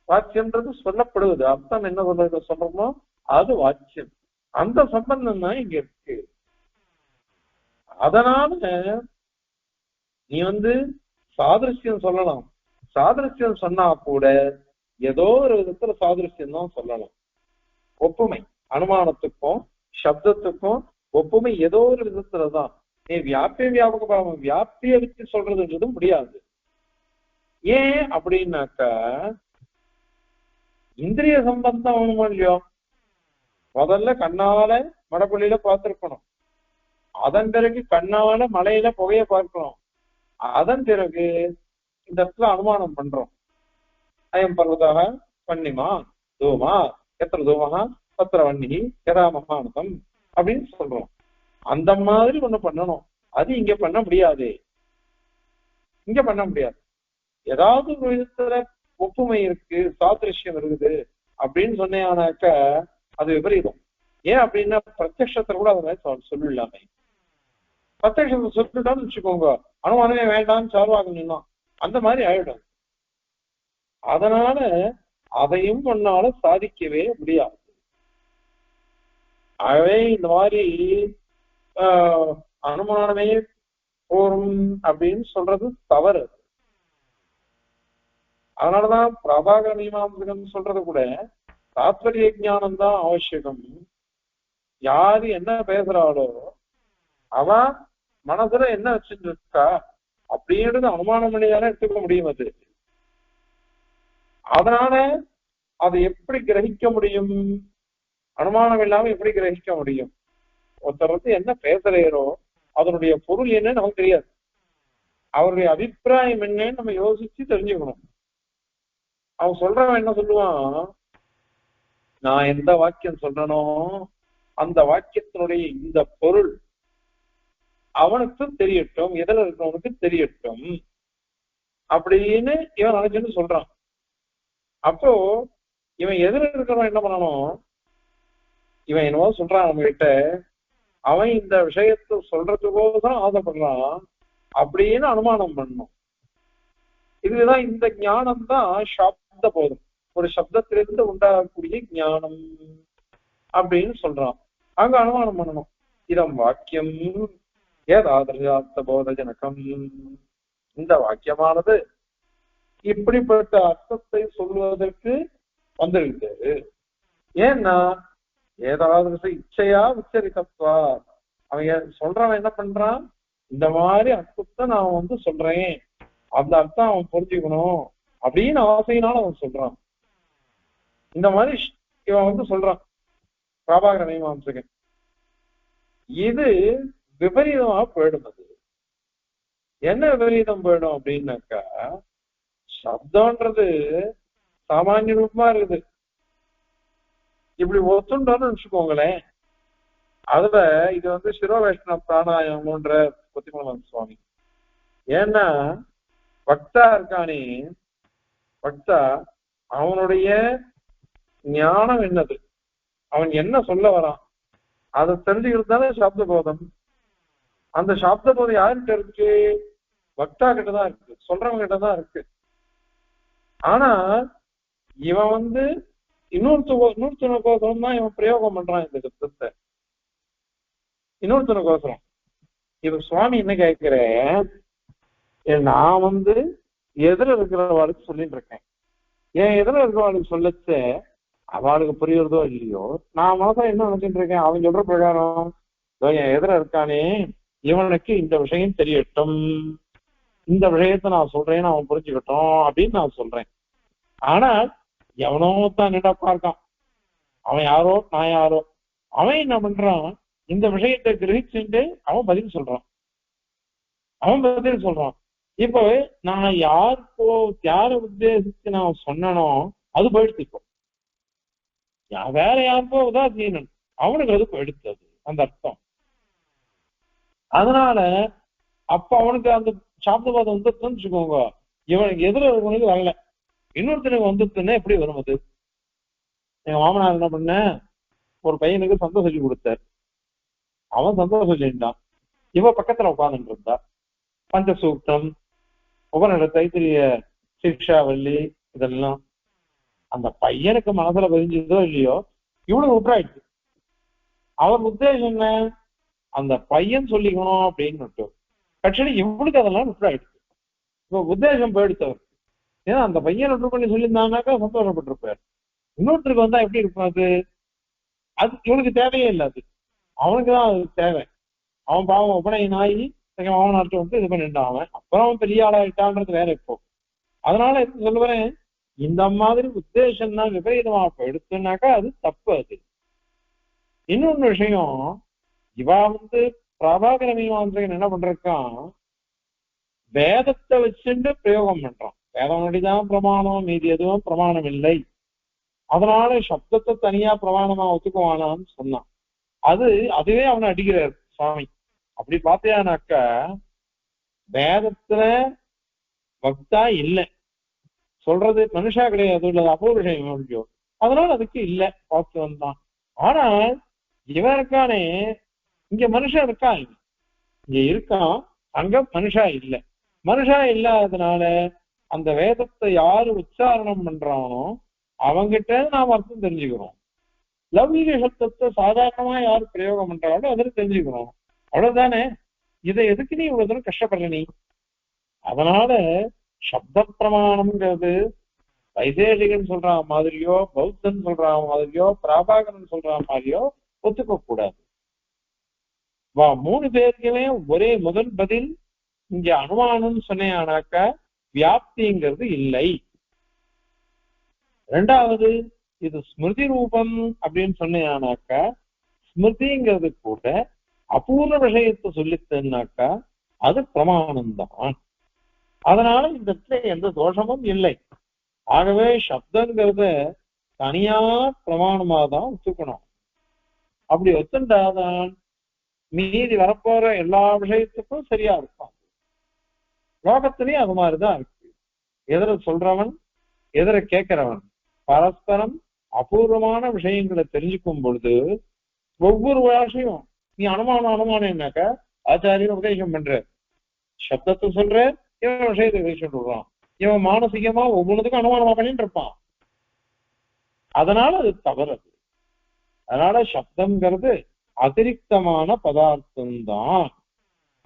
Speaker 1: வாச்சியம்ன்றது சொல்லப்படுவது, அர்த்தம் என்ன சொல்றோமோ அது வாச்சியம். அந்த சம்பந்தம் தான் இங்க இருக்கு. அதனால நீ சாதிருஷ்யம் சொல்லலாம். சாதிருஷ்யம் சொன்னா கூட ஏதோ ஒரு விதத்துல சாதிருஷ்யம் தான் சொல்லலாம். ஒப்புமை அனுமானத்துக்கும் சப்தத்துக்கும் ஒப்புமை ஏதோ ஒரு விதத்துலதான். நீ வியாபிய வியாபக பாவம் வியாப்தியை வச்சு சொல்றதுன்றது முடியாது. ஏன் அப்படின்னாக்கா இந்திரிய சம்பந்தம் ஒண்ணுமோ இல்லையோ, முதல்ல கண்ணால மடப்பள்ளியில பார்த்திருக்கணும், அதன் பிறகு கண்ணால மலையில புகைய பார்க்கணும், அதன் பிறகு இந்த இடத்துல அனுமானம் பண்றோம். அயம் பர்வதாக பண்ணிமா தூமா எத்திர தூமகா பத்திர வன்னி எதா மகானதம் அப்படின்னு சொல்றோம். அந்த மாதிரி ஒண்ணு பண்ணணும். அது இங்க பண்ண முடியாது, இங்க பண்ண முடியாது. ஏதாவது ஒரு விதத்துல ஒப்புமை இருக்கு, சாதிருஷ்யம் இருக்குது அப்படின்னு சொன்னேனாக்க அது விபரீதம். ஏன் அப்படின்னா பிரத்யக்ஷத்துல கூட அது மாதிரி சொல்லிடலாமே. பிரத்யக்ஷத்தை சொல்லிட்டான்னு வச்சுக்கோங்க, அனுமானமே வேண்டாம்னு சார்வாக நின்னான் அந்த மாதிரி ஆயிடும். அதனால அதையும் பண்ணால சாதிக்கவே முடியாது. ஆகவே இந்த மாதிரி அனுமானமே போரும் அப்படின்னு சொல்றது தவறு. அதனாலதான் பிரபாகர மீமாம்சகம் சொல்றது கூட தாத்பரிய ஞானம் தான் அவசியம். யாரு என்ன பேசுறாளோ அவ மனசுல என்ன வச்சுட்டு இருக்கா அப்படின்றது அனுமானம் பண்ணிதானே எடுத்துக்க முடியும். அது அதனால அதை எப்படி கிரகிக்க முடியும்? அனுமானம் இல்லாம எப்படி கிரகிக்க முடியும்? ஒருத்தர் என்ன பேசுறீரோ அதனுடைய பொருள் என்னன்னு நமக்கு தெரியாது, அவருடைய அபிப்பிராயம் என்னன்னு நம்ம யோசிச்சு தெரிஞ்சுக்கணும். அவன் சொல்றவன் என்ன சொல்லுவான், நான் எந்த வாக்கியம் சொல்றனோ அந்த வாக்கியத்தினுடைய இந்த பொருள் அவனுக்கு தெரியட்டும், எதில் இருக்கிறவனுக்கு தெரியட்டும் அப்படின்னு இவன் நினைச்சுன்னு சொல்றான். அப்போ இவன் எதிர இருக்கிறவன் என்ன பண்ணணும், இவன் என்னவோ சொல்றான் நம்ம கிட்ட, அவன் இந்த விஷயத்தை சொல்றதுக்கோதான் ஆசைப்படுறான் அப்படின்னு அனுமானம் பண்ணணும். இதுதான் இந்த ஞானம் தான் சப்த போதம், ஒரு சப்தத்திலிருந்து உண்டாகக்கூடிய ஞானம் அப்படின்னு சொல்றான். அங்க அனுமானம் பண்ணணும். இதம் வாக்கியம் ஏதாதிர்த்த போத ஜனகம், இந்த வாக்கியமானது இப்படிப்பட்ட அர்த்தத்தை சொல்வதற்கு வந்திருக்கிறது. ஏன்னா ஏதாவது இச்சையா உச்சரித்தப்பா, அவன் சொல்றவன் என்ன பண்றான், இந்த மாதிரி அர்த்தத்தை நான் சொல்றேன், அந்த அர்த்தம் அவன் புரிஞ்சுக்கணும் அப்படின்னு ஆசையினால அவன் சொல்றான். இந்த மாதிரி இவன் சொல்றான் பிரபாகர மீமாம்சகன். இது விபரீதமா போயிடும். அது என்ன விபரீதம் போயிடும் அப்படின்னாக்கா, சப்தம்ன்றது சாமானிய ரூபமா இருக்குது. இப்படி ஒத்துண்டோன்னு வச்சுக்கோங்களேன், அதுல இது சிரோ வைஷ்ணவ பிராணாயமன்ற கொத்திமலம் சுவாமி. ஏன்னா பக்தா இருக்கானே, பக்தா அவனுடைய ஞானம் என்னது, அவன் என்ன சொல்ல வரான் அதை தெரிஞ்சுக்கிறது தானே சாப்த போதம். அந்த சாப்த போதம் யாருக்கிட்ட இருக்கு? பக்தா கிட்டதான் இருக்கு, சொல்றவங்க கிட்டதான் இருக்கு. ஆனா இவன் இன்னொருத்தனுக்கோசரம் தான் இவன் பிரயோகம் பண்றான் இந்த சப்தத்தை, இன்னொருத்தனுக்கோசரம். இப்ப சுவாமி என்ன கேட்கிற, நான் எதிர இருக்கிறவாளுக்கு சொல்லிட்டு இருக்கேன், என் எதிர இருக்கவாளுக்கு சொல்லச்ச அவளுக்கு புரியுறதோ இல்லையோ, நான் மனசா என்ன நினைச்சிட்டு இருக்கேன், அவன் சொல்ற பிரகாரம் என் எதிர இருக்கானே இவனுக்கு இந்த விஷயம் தெரியட்டும், இந்த விஷயத்த நான் சொல்றேன்னு அவன் புரிஞ்சுக்கட்டும் அப்படின்னு நான் சொல்றேன். ஆனா எவனோ தான் நினைப்பா இருக்கான், அவன் யாரோ நான் யாரோ, அவன் என்ன பண்றான், இந்த விஷயத்தை கிரகிச்சுட்டு அவன் பதில் சொல்றான். இப்ப நான் யார உத்தேசிச்சு நான் சொன்னனோ அது போயிடுச்சு. இப்போ வேற யாருக்கோ உதாசீனன், அவனுக்கு அது போயிடுச்சு அந்த அர்த்தம். அதனால அப்ப அவனுக்கு அந்த சாப்தவாதம் வந்து தெரிஞ்சுக்கோங்க, இவனுக்கு எதிர இருக்கவனுக்கு வரல, இன்னொருத்தனுக்கு வந்துச்சுன்னா எப்படி வரும் அது? எங்க மாமனார் என்ன பண்ண, ஒரு பையனுக்கு சந்தோஷம் சொல்லி கொடுத்தார். அவன் சந்தோஷம் சொல்லிட்டான், இவ பக்கத்துல உட்கார்ந்துட்டு இருந்தா. பஞ்சசூக்தம், உபநிட, தைத்திரிய சிக்ஷாவல்லி இதெல்லாம் அந்த பையனுக்கு மனசுல பதிஞ்சதோ இல்லையோ, இவனுக்கு விட்டுறாயிடுச்சு. அவர் உத்தேசம் என்ன, அந்த பையன் சொல்லிக்கணும் அப்படின்னு கட்சியில இவனுக்கு அதெல்லாம் விட்டுறாயிடுச்சு. இப்ப உத்தேசம் போயிடுச்சு அவருக்கு. ஏன்னா அந்த பையன் விட்டு பண்ணி சொல்லியிருந்தானாக்கா சந்தோஷப்பட்டிருப்பார். இன்னொருத்தருக்கு வந்தா எப்படி இருக்கும் அது? அது இவனுக்கு தேவையே இல்லை, அது அவனுக்குதான் அது தேவை. அவன் பாவம் உபநயன் ஆகி மாமனார்ட்ட வந்து இது பண்ணிட்டான், அவன் அப்புறம் அவன் பெரிய ஆளாயிட்டான்றது வேற. இப்போ அதனால எப்படி சொல்லுவேன், இந்த மாதிரி உத்தேசம் தான் விபரீதமா எடுத்துனாக்கா அது தப்பு. அது இன்னொன்னு விஷயம், இவா வந்து பிரபாகர மீமாசகன் என்ன பண்றான், வேதத்தை வச்சுட்டு பிரயோகம் பண்றான். வேதம் நடிதான் பிரமாணம், மீதி எதுவும் பிரமாணம் இல்லை, அதனால சப்தத்தை தனியா பிரமாணமா ஒத்துக்குவானான்னு சொன்னான். அதுவே அவனை அடிக்கிறார் சுவாமி. அப்படி பார்த்தியானாக்கா வேதத்துல பக்தா இல்லை சொல்றது மனுஷா கிடையாது, இல்லது அபூர்வம், அதனால அதுக்கு இல்லை வாஸ்தவம் தான். ஆனால் இவன் இருக்கானே, இங்க மனுஷன் இருக்கான், இங்க இருக்கான், அங்க மனுஷா இல்லை. மனுஷா இல்லாததுனால அந்த வேதத்தை யாரு உச்சாரணம் பண்றானோ அவங்கிட்ட நாம் அர்த்தம் தெரிஞ்சுக்கிறோம். லௌகிக சப்தத்தை சாதாரணமா யாரு பிரயோகம் பண்றாங்களோ அதில் தெரிஞ்சுக்கிறோம், அவ்வளவுதானே. இதை எதுக்கு நீ இவ்வளவு தூரம் கஷ்டப்படுற நீ? அதனால சப்த பிரமாணம்ங்கிறது வைதேசிகன் சொல்ற மாதிரியோ, பௌத்தன் சொல்ற மாதிரியோ, பிராபாகரன் சொல்ற மாதிரியோ ஒத்துக்க கூடாது. மூணு பேருக்குமே ஒரே முதல் பதில். இங்க அனுமானம் சொன்னாக்க வியாப்திங்கிறது இல்லை. ரெண்டாவது, இது ஸ்மிருதி ரூபம் அப்படின்னு சொன்னாக்க ஸ்மிருதிங்கிறது கூட அபூர்வ விஷயத்தை சொல்லித்தன்னாக்கா அது பிரமாணம்தான். அதனால இந்த இடத்துல எந்த தோஷமும் இல்லை. ஆகவே சப்தங்கிறத தனியா பிரமாணமா தான் ஒத்துக்கணும். அப்படி ஒத்துண்டாதான் மீதி வரப்போற எல்லா விஷயத்துக்கும் சரியா இருக்கும். லோகத்திலேயே அது மாதிரிதான் இருக்கு. எதிர சொல்றவன் எதிர கேட்கிறவன் பரஸ்பரம் அபூர்வமான விஷயங்களை தெரிஞ்சுக்கும் பொழுது ஒவ்வொரு விஷயம் நீ அனுமானம் என்னக்கா ஆச்சாரியன் உபதேசம் பண்ற, சப்தத்தை சொல்ற, இவன் விஷயத்தை உபதேசம் சொல்றான், இவன் மானசீகமா ஒவ்வொன்றுக்கும் அனுமானமா பண்ணிட்டு இருப்பான். அதனால அது தவறு. அதனால சப்தம்ங்கிறது அதிரிக்தமான பதார்த்தம் தான்,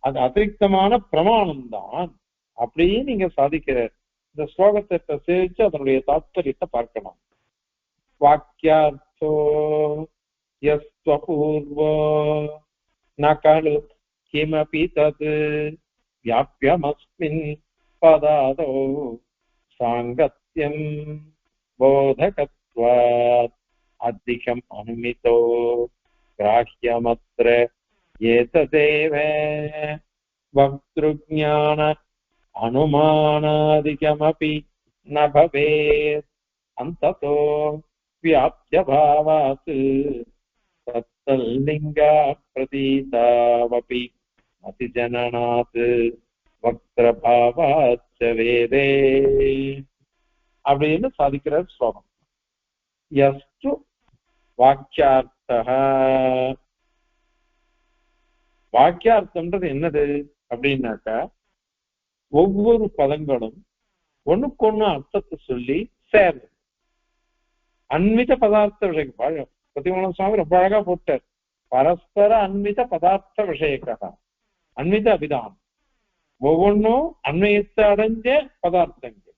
Speaker 1: அது அதிரிக்தமான பிரமாணம் தான் அப்படியே நீங்க சாதிக்கிற. இந்த ஸ்லோகத்தை சேவிச்சு அதனுடைய தாத்பரியத்தை பார்க்கணும். வாக்கியார்த்தோ யஸ்வபூர்வோ நகலு கிமபி தத் வியாப்யமஸ்மின் பதாதோ சாங்கத்யம் போதகத்வாத் அதிகம் அனுமிதோ கிராஹ்யமத்ர ஏததேவ வக்த்ருஞான அனுமானாதிகமபி ந பவேத் அந்ததோ வியாப்யபாவாத் தத்தல்லிங்கா பிரதீதாவபி அதிஜனநாத் வக்த்ரபாவாச்ச வேதே அப்படின்னு சாதிக்கிறார் ஸ்லோகம். யஸ்து வாக்கியார்த்தः, வாக்கியார்த்தம்ன்றது என்னது அப்படின்னாக்கா ஒவ்வொரு பதங்களும் ஒண்ணுக்கொண்ணு அர்த்தத்தை சொல்லி சேர்ந்து அன்மித பதார்த்த விஷயம். பிரதிமோகன சுவாமி ரொம்ப அழகா போட்டார், பரஸ்பர அன்மித பதார்த்த விஷயக்காக அன்மித அபிதானம். ஒவ்வொன்றும் அன்மயத்தை அடைஞ்ச பதார்த்தங்கள்.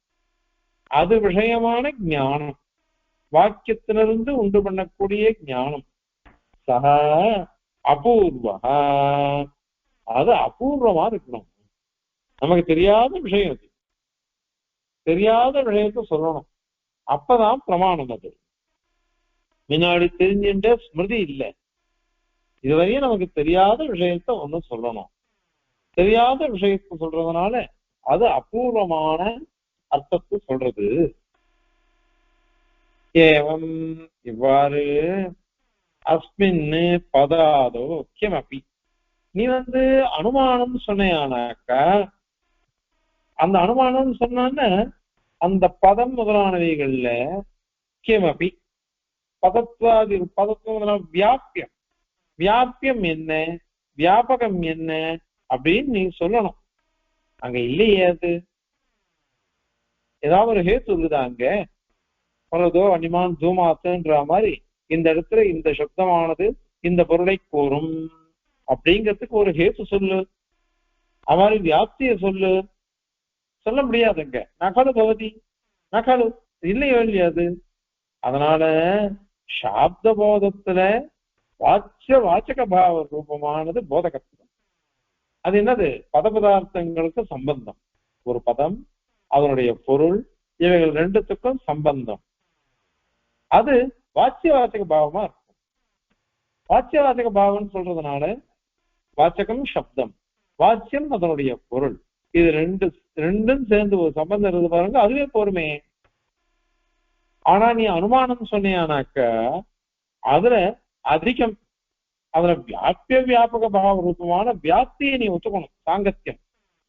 Speaker 1: அது விஷயமான ஞானம், வாக்கியத்திலிருந்து உண்டு பண்ணக்கூடிய ஞானம். சக அபூர்வா, அது அபூர்வமா இருக்கணும். நமக்கு தெரியாத விஷயம், அது தெரியாத விஷயத்த சொல்லணும், அப்பதான் பிரமாணம். அது முன்னாடி தெரிஞ்சுட்ட ஸ்மிருதி இல்லை, இதுவரையும் நமக்கு தெரியாத விஷயத்த ஒண்ணு சொல்லணும். தெரியாத விஷயத்த சொல்றதுனால அது அபூர்வமான அர்த்தத்தை சொல்றது. ஏவம் இவ்வாறு அஸ்மின் பதாதோ கிமபி, நீ அனுமானம் சொன்னாக்கா, அந்த அனுமானம் சொன்னான்னு அந்த பதம் முதலானவைகள்ல கிமபி பதத்வாதி, பதத்துவம் வியாபியம், வியாபியம் என்ன, வியாபகம் என்ன அப்படின்னு நீ சொல்லணும். அங்க இல்லையே, அது ஏதாவது ஒரு ஹேத்து இருக்குதா அங்க? பரதோ அனிமான் தூமாத்துன்ற மாதிரி இந்த இடத்துல இந்த சப்தமானது இந்த பொருளை கூறும் அப்படிங்கிறதுக்கு ஒரு ஹேத்து சொல்லு. அவ்வாறு வியாப்திய சொல்லு, சொல்ல முடியாதுங்க. நகலு பவதி நகலு, இல்லையோ இல்லையாது. அதனால சாப்த போதத்துல வாச்சக பாவ ரூபமானது போதகத்துவம். அது என்னது? பத பதார்த்தங்களுக்கு சம்பந்தம். ஒரு பதம், அதனுடைய பொருள், இவைகள் ரெண்டுத்துக்கும் சம்பந்தம். அது வாச்சிய பாவமா இருக்கும். வாச்சிய பாவம் சொல்றதுனால வாச்சகம் சப்தம், வாச்சியம் அதனுடைய பொருள், இது ரெண்டும் சேர்ந்து ஒரு சம்பந்தம் இருந்து பாருங்க, அதுவே பொறுமே. ஆனா நீ அனுமானம் சொன்னியானாக்க அதுல அதிகம், அதுல வியாபிய வியாபக பாவ ரூபமான வியாப்தியை நீ ஒத்துக்கணும். சாங்கத்தியம்,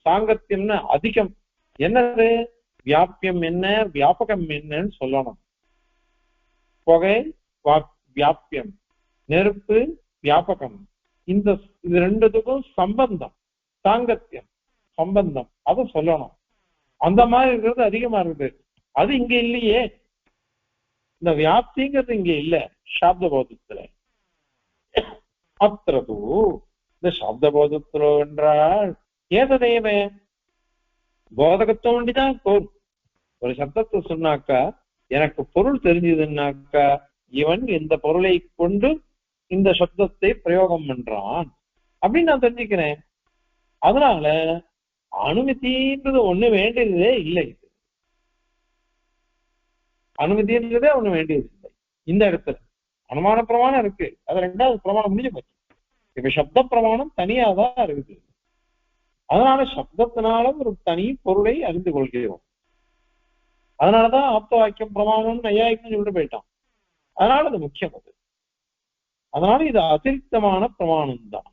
Speaker 1: சாங்கத்தியம்னு அதிகம். என்னது? வியாபியம் என்ன, வியாபகம் என்னன்னு சொல்லணும். புகை வியாபியம், நெருப்பு வியாபகம், இது ரெண்டுத்துக்கும் சம்பந்தம், சாங்கத்தியம் சம்பந்தம், அதை சொல்லணும். அந்த மாதிரி இருக்கிறது அதிகமா இருக்குது. அது இங்க இல்லையே, இந்த வியாப்திங்கிறது இங்க இல்ல சாப்த போதத்துல. அத்திரது இந்த சாப்த போதத்திலோ என்றால் ஏததேவ போதகத்துவம் வேண்டிதான் பொருள். ஒரு சப்தத்தை சொன்னாக்கா எனக்கு பொருள் தெரிஞ்சதுன்னாக்கா இவன் இந்த பொருளை கொண்டு இந்த சப்தத்தை பிரயோகம் பண்றான் அப்படின்னு நான் தெரிஞ்சுக்கிறேன். அதனால அனுமதின்றது ஒண்ணு வேண்டியதே இல்லை. அனுமதின்றதே ஒண்ணு வேண்டியது இல்லை. இந்த இடத்துல அனுமான பிரமாணம் இருக்கு, அது ரெண்டாவது பிரமாணம் முடிஞ்சு போச்சு. இப்ப சப்த பிரமாணம் தனியாதான் இருக்குது. அதனால சப்தத்தினால ஒரு தனி பொருளை அறிந்து கொள்கிறோம். அதனாலதான் ஆப்த வாக்கியம் பிரமாணம் நையாயிக்கும் சொல்லிட்டு போயிட்டான். அதனால அது முக்கியம். அது அதனால இது அதிருப்தமான பிரமாணம் தான்.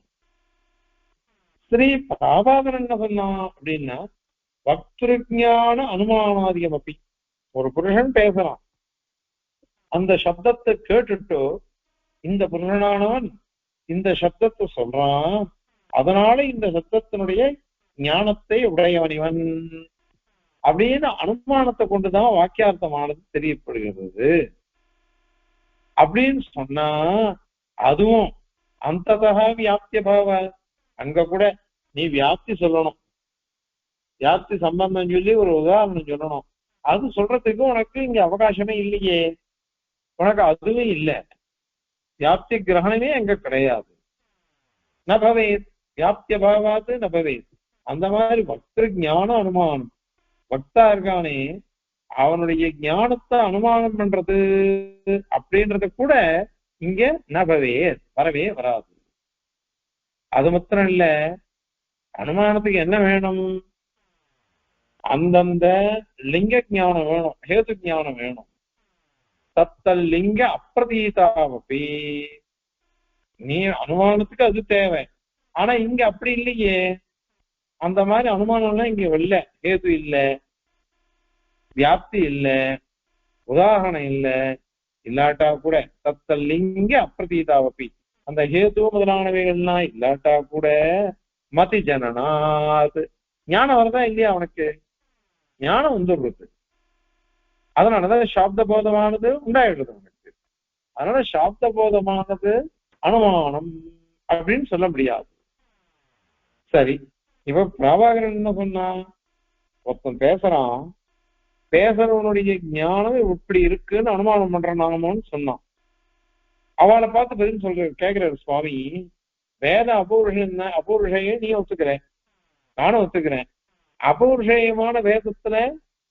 Speaker 1: ஸ்ரீ பிராபாகரன் என்ன சொன்னான் அப்படின்னா, வக்திருஞான அனுமானாதிகம் அப்படி. ஒரு புருஷன் பேசுறான், அந்த சப்தத்தை கேட்டுட்டு இந்த புருஷனானவன் இந்த சப்தத்தை சொல்றான், அதனால இந்த சப்தத்தினுடைய ஞானத்தை உடையவன் இவன் அப்படின்னு அனுமானத்தை கொண்டுதான் வாக்கியார்த்தமானது தெரியப்படுகிறது அப்படின்னு சொன்னா, அதுவும் அந்ததா வியாப்திய பாவ. அங்க கூட நீ வியாப்தி சொல்லணும், வியாப்தி சம்பந்தம் சொல்லி ஒரு உதாரணம் சொல்லணும். அது சொல்றதுக்கு உனக்கு இங்க அவகாசமே இல்லையே, உனக்கு அதுவும் இல்லை. வியாப்தி கிரகணமே அங்க கிடையாது. நபவேத் வியாப்திய பாவாது நபவேத். அந்த மாதிரி பக்திரு ஞான அனுமானம், பக்தா இருக்கானே அவனுடைய ஞானத்தை அனுமானம் பண்றது அப்படின்றது கூட இங்க நபவே வரவே வராது. அது மாத்திரம் இல்ல, அனுமானத்துக்கு என்ன வேணும்? அந்தந்த லிங்க ஞானம் வேணும், ஹேது ஞானம் வேணும். தத்தல் லிங்க அப்பிரதீதாவபி, நீ அனுமானத்துக்கு அது தேவை. ஆனா இங்க அப்படி இல்லையே, அந்த மாதிரி அனுமானம்லாம் இங்க இல்ல. ஹேது இல்ல, வியாப்தி இல்ல, உதாரணம் இல்ல. இல்லாட்டா கூட தத்தல் லிங்க அப்பிரதீதாவபி, அந்த ஹேது முதலானவைகள்லாம் இல்லாட்டா கூட மதி ஜனனாத், ஞானம் வரதா இல்லையா? அவனுக்கு ஞானம் வந்துடுறது. அதனாலதான் சாப்த போதமானது உண்டாயிடுறது அவனுக்கு. அதனால சாப்த போதமானது அனுமானம் அப்படின்னு சொல்ல முடியாது. சரி, இப்ப பிரபாகரன் என்ன சொன்னா, ஒருத்தன் பேசுறான், பேசுறவனுடைய ஞானம் இப்படி இருக்குன்னு அனுமானம் பண்ற நாமன்னு சொன்னான். அவளை பார்த்து பதில் கேட்கிறாரு சுவாமி, வேத அபௌருஷயம் நீ ஒத்துக்கிற, நானும் ஒத்துக்கிறேன். அபௌருஷயமான வேதத்துல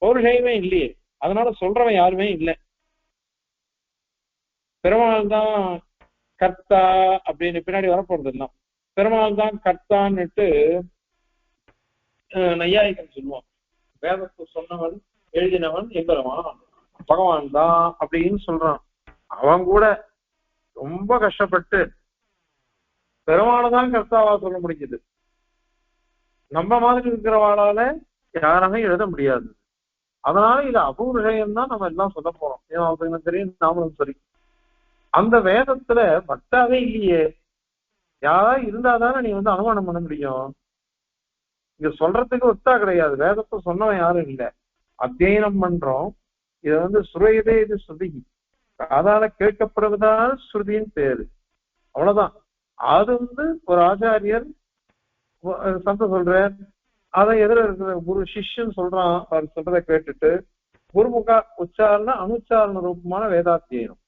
Speaker 1: பௌருஷயமே இல்லையே, அதனால சொல்றவன் யாருமே இல்லை. பெருமாள் தான் கர்த்தா அப்படின்னு பின்னாடி வரப்போறது இல்லை. பெருமாள் தான் கர்த்தான்னுட்டு நையாயிகன் சொல்லுவான். வேதத்தை சொன்னவன் எழுதினவன் எம்பெருமான் பகவான் தான் அப்படின்னு சொல்றான். அவன் கூட ரொம்ப கஷ்டப்பட்டு பெருமானதான் கர்த்தாவா சொல்ல முடிஞ்சது. நம்ம மாதிரி இருக்கிறவாளால யாராலும் எழுத முடியாது. அதனால இது அபூர்வம் தான் நம்ம எல்லாம் சொல்ல போறோம். ஏன்னா தெரியும், நாமளும் சரி. அந்த வேதத்துல பக்தாவே இல்லையே, யாரா இருந்தாதானே நீ அனுமானம் பண்ண முடியும். இங்க சொல்றதுக்கு ஒத்தா கிடையாது. வேதத்தை சொன்னவன் யாரும் இல்லை. அத்தியனம் பண்றோம். இதை சுரையதே இது ஸ்ருதி, அதால கேட்கப்படுவதால் ஸ்ருதியின் பேரு, அவ்வளவுதான். அது ஒரு ஆச்சாரியர் சந்த சொல்றார், அதை எதிர இருக்கிற குரு சிஷ்யன் சொல்றான், அவர் சொல்றதை கேட்டுட்டு குருமுக உச்சாரண அனுச்சாரண ரூபமான வேதாத்தியனம்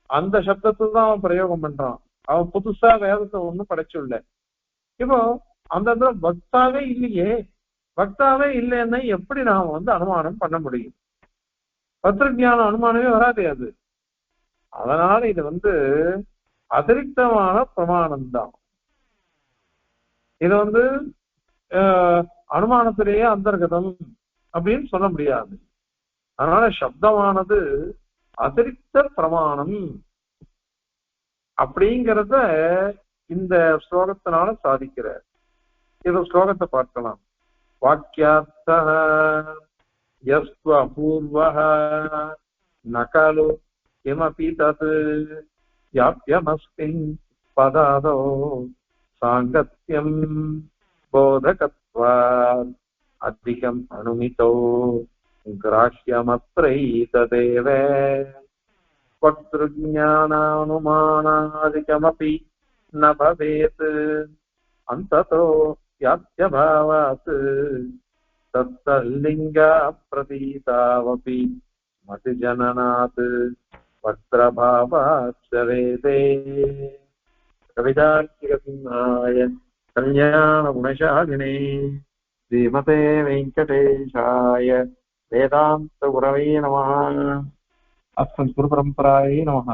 Speaker 1: அந்த சப்தத்தை தான் அவன் பிரயோகம் பண்றான். அவன் புதுசா வேதத்தை ஒண்ணும் படைச்சுள்ள. இப்போ அந்த இடத்துல பக்தாவே இல்லையே, பக்தாவே இல்லைன்னா எப்படி நாம அனுமானம் பண்ண முடியும்? பத்திரஞான அனுமானமே வராது அது. அதனால இது அதிரிக்தமான பிரமாணம் தான். இது அனுமானத்திலேயே அந்தர்கதம் அப்படின்னு சொல்ல முடியாது. அதனால சப்தமானது அதிரிக்த பிரமாணம் அப்படிங்கிறத இந்த ஸ்லோகத்தினால சாதிக்கிறார். இந்த ஸ்லோகத்தை பார்க்கலாம். வாக்கியார்த்தः யஸ்வ அபூர்வः நகலு கிமபி தத் யாப்யமஸ்மின் பதாதோ சாங்கத்யம் போதகத்வாத் அதிகம் அனுமிதோ கிராஹ்யமத்ரைததேவ வக்த்ருஞானானுமானாதிகமபி ந பவேத் அந்ததோ யாத்யபாவாத் தத்தல்லிங்கா பிரதீதாவபி மதிஜனநாத் வக்த்ரபாவாத் வேதே. கவிதார்க்கிகசிம்ஹாய கல்யாணகுணசாலினே ஸ்ரீமதே வெங்கடேஷாய வேதாந்த குரவே நமः. அஸ்மத் குரு பரம்பராயே நமः.